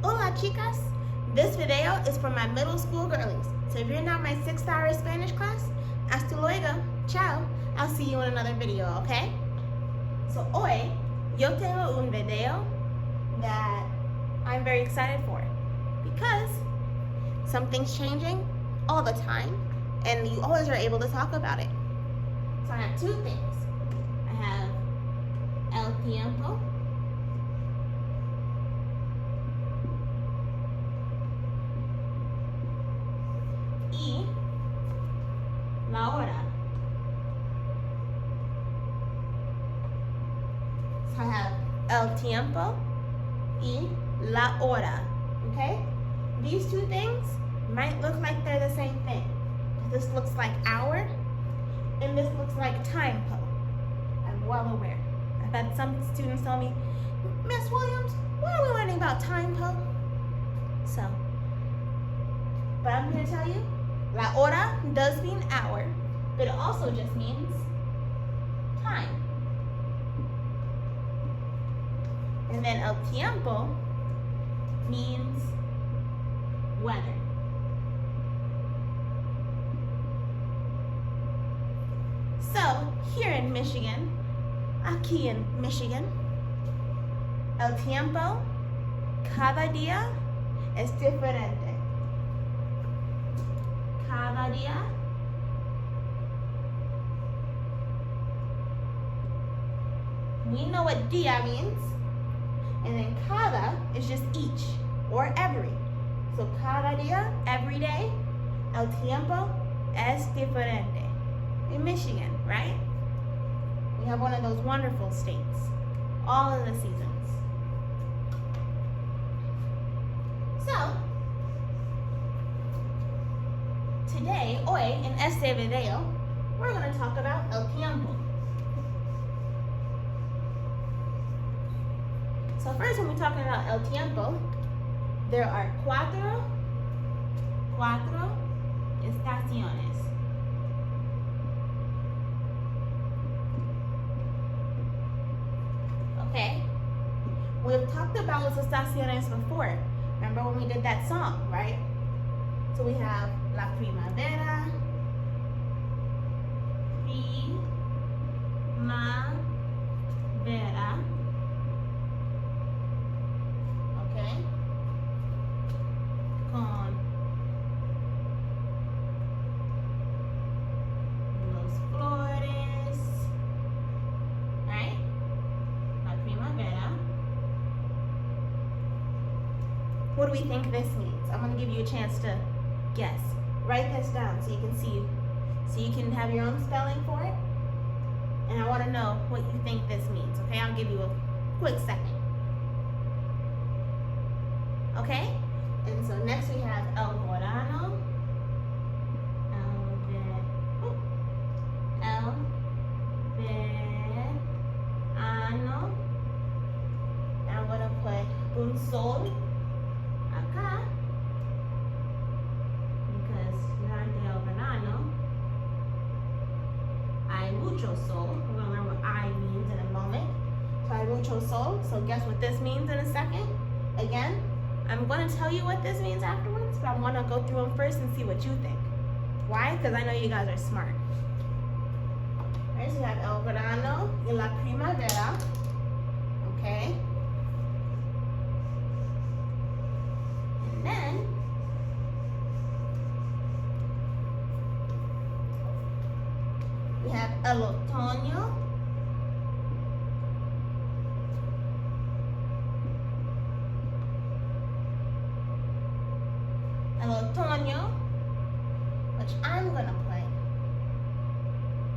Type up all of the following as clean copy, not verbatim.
Hola chicas! This video is for my middle school girlies. So if you're not my 6th-hour Spanish class, hasta luego, ciao. I'll see you in another video, okay? So hoy, yo tengo un video that I'm very excited for because something's changing all the time and you always are able to talk about it. So I have two things. I have el tiempo y la hora. So I have el tiempo y la hora, okay? These two things might look like they're the same thing. This looks like hour, and this looks like tiempo. I'm well aware. I've had some students tell me, Miss Williams, why are we learning about tiempo? So, but I'm here to tell you, la hora does mean hour, but it also just means time. And then el tiempo means weather. So, here in Michigan, aquí en Michigan, el tiempo cada día es diferente. Cada día we know what día means, and then cada is just each or every. So cada día, every day, el tiempo es diferente. In Michigan, right? We have one of those wonderful states, all of the seasons. So, today, hoy, en este video, we're going to talk about el tiempo. So first, when we're talking about el tiempo, there are cuatro estaciones. Okay? We've talked about los estaciones before. Remember when we did that song, right? So we have la primavera, okay? Con los flores, right? La primavera. What do we think this means? I'm going to give you a chance to guess. Write this down so you can see, so you can have your own spelling for it. And I want to know what you think this means, okay? I'll give you a quick second. Okay? And so next we have el verano. El verano. And I'm going to put un sol acá. Because durante el verano hay mucho sol. We're going to learn what I means in a moment. So hay mucho sol. So guess what this means in a second? Again, I'm going to tell you what this means afterwards, but I want to go through them first and see what you think. Why? Because I know you guys are smart. Alright, so you have el verano y la primavera. Okay. And then we have el otoño. El otoño, which I'm gonna play.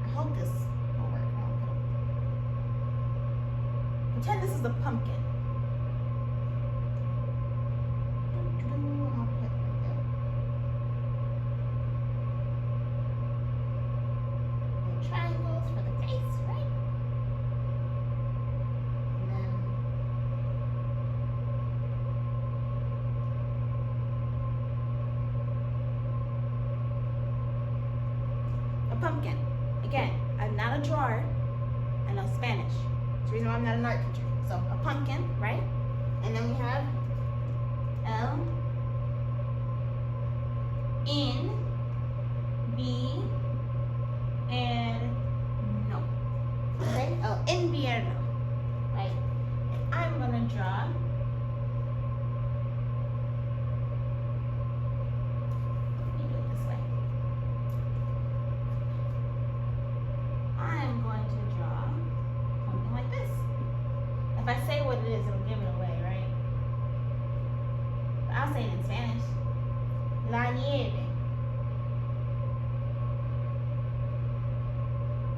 I hope this will work. Pretend this is a pumpkin. I'll put it right there. And triangles for the face, right? And then a pumpkin. Again, I'm not a drawer. I know Spanish. That's the reason why I'm not an art teacher. So a pumpkin, right? And then we have El invierno. Okay? El invierno. Right? And I'm gonna draw if I say what it is, it'll give it away, right? But I'll say it in Spanish. La nieve.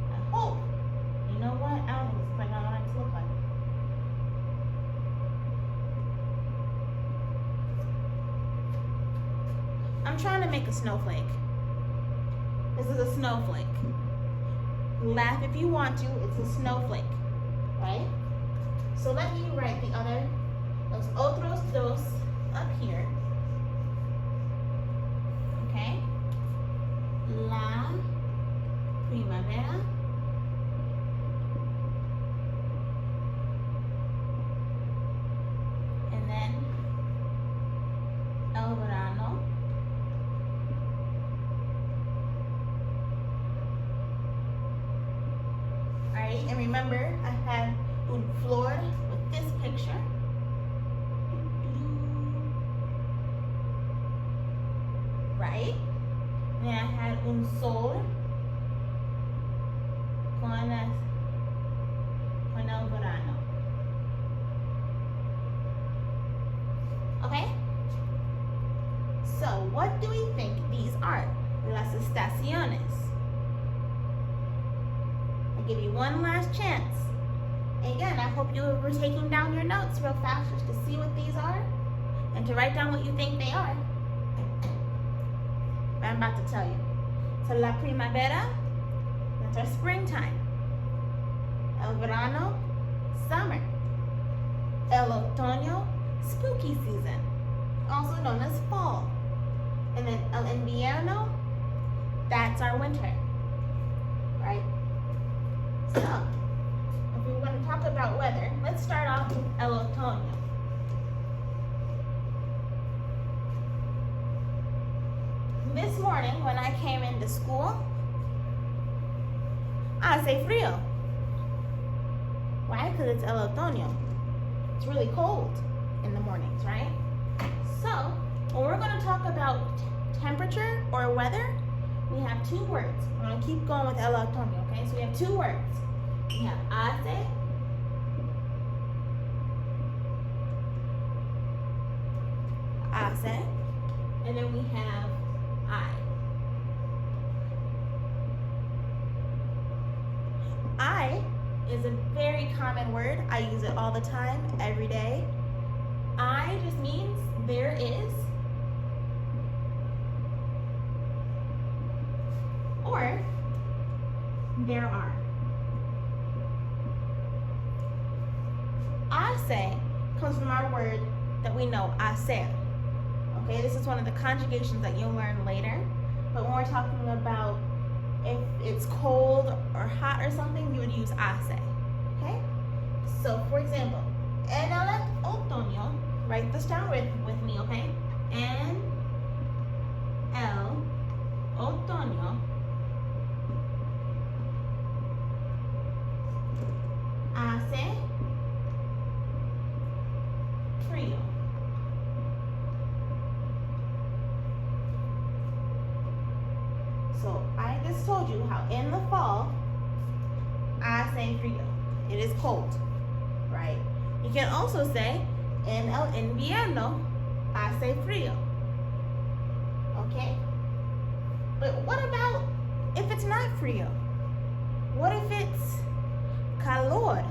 I hope. You know what? I don't think this is like what I want it to look like. I'm trying to make a snowflake. This is a snowflake. Laugh if you want to. It's a snowflake, right? So let me write the other, los otros dos up here. Okay? La primavera. And then el verano. Alright, and remember I had un flor with this picture. Right? And I had un sol con el verano. Okay? So, what do we think these are? Las estaciones. I'll give you one last chance. Again, I hope you were taking down your notes real fast just to see what these are and to write down what you think they are. But I'm about to tell you. So la primavera, that's our springtime. El verano, summer. El otoño, spooky season, also known as fall. And then el invierno, that's our winter, right? So, if we want to talk about weather, let's start off with el otoño. This morning when I came into school, I say frío. Why? Because it's el otoño. It's really cold in the mornings, right? So, when we're going to talk about temperature or weather, we have two words. I'm going to keep going with el otoño, okay? So we have two words. We have hace and then we have I is a very common word. I use it all the time, every day. I just means there is or there are. Hace comes from our word that we know, hacer. Okay, this is one of the conjugations that you'll learn later. But when we're talking about if it's cold or hot or something, you would use hace. Okay? So, for example, en el otoño, write this down with me, okay? En el otoño, hace frío. So I just told you how in the fall, hace frío. It is cold, right? You can also say, en el invierno, hace frío. Okay? But what about if it's not frío? What if it's calor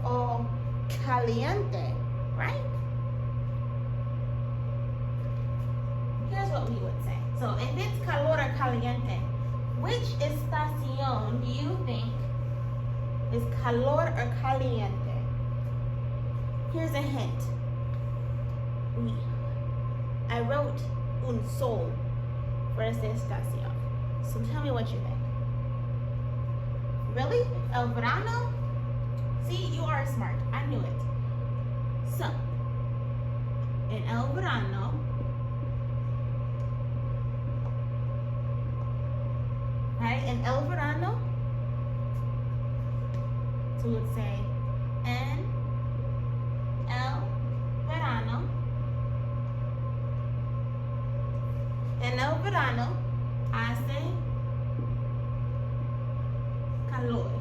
or caliente, right? Here's what we would say. So if it's calor or caliente, which estación do you think is calor or caliente? Here's a hint. I wrote un sol for esta estación. So tell me what you think. Really? El verano? See, you are smart. I knew it. So, in el verano. Right? En el verano. So we would say en el verano. En el verano hace calor.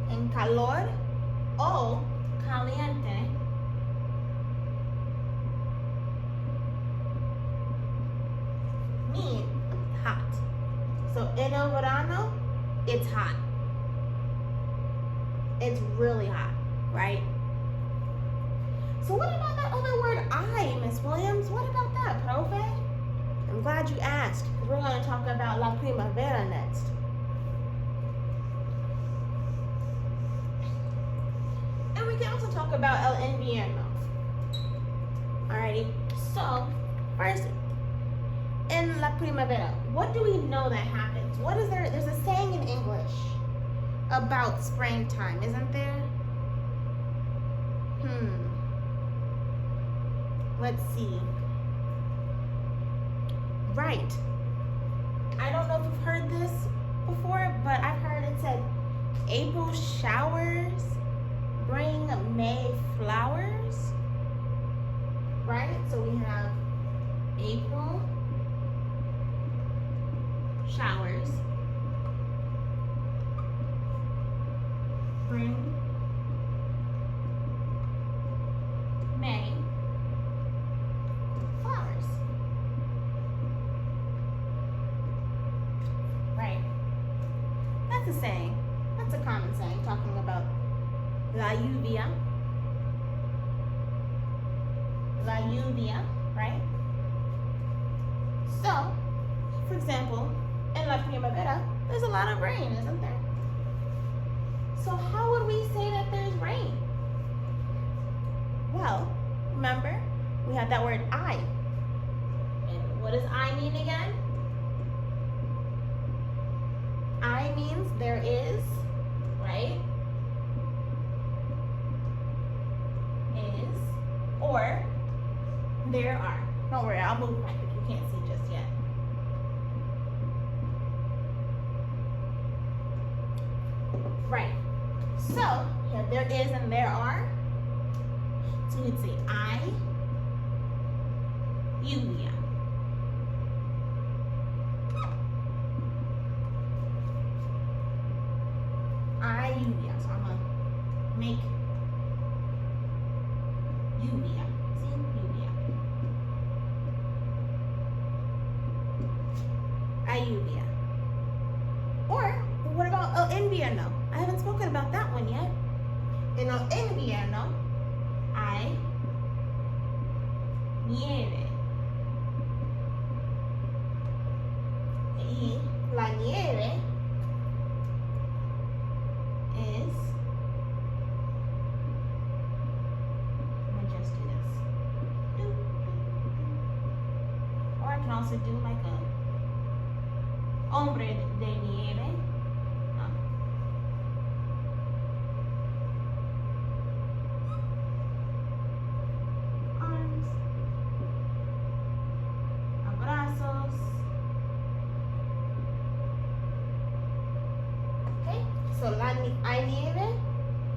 En calor o caliente mean hot. So en el verano, it's hot. It's really hot, right? So what about that other word I, Miss Williams? What about that, Profe? I'm glad you asked, because we're going to talk about la primavera next. And we can also talk about el invierno. Alrighty, so first, in la primavera, what do we know that happens? What is there? There's a saying in English about springtime, isn't there? Let's see. Right. I don't know if you've heard this before, but I've heard it said April showers bring May flowers. Right? So we have April showers bring May flowers. Right. That's a saying. That's a common saying talking about la lluvia. La lluvia, right? So, for example, in la primavera, there's a lot of rain, isn't there? So how would we say that there's rain? Well, remember, we have that word I. And what does I mean again? I means there is, right? Is, or there are. Don't worry, I'll move back if you can't see just yet. Right. So, here there is and there are. So we'd say I, lluvia. I, lluvia. So I'm going to make lluvia. See? Lluvia. I, lluvia. Or, what about el invierno? I haven't spoken about that one yet. En el invierno hay nieve. Y la nieve is, let me just do this. Or I can also do like a hombre de nieve. So hay nieve,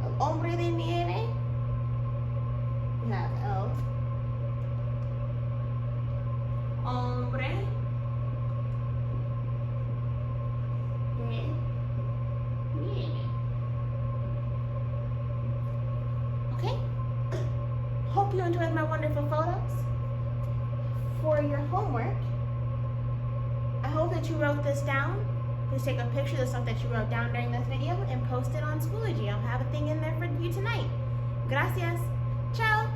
el hombre de nieve. We have el hombre de nieve. Okay? Hope you enjoyed my wonderful photos. For your homework, I hope that you wrote this down. Please take a picture of the stuff that you wrote down during this video and post it on Schoology. I'll have a thing in there for you tonight. Gracias. Ciao.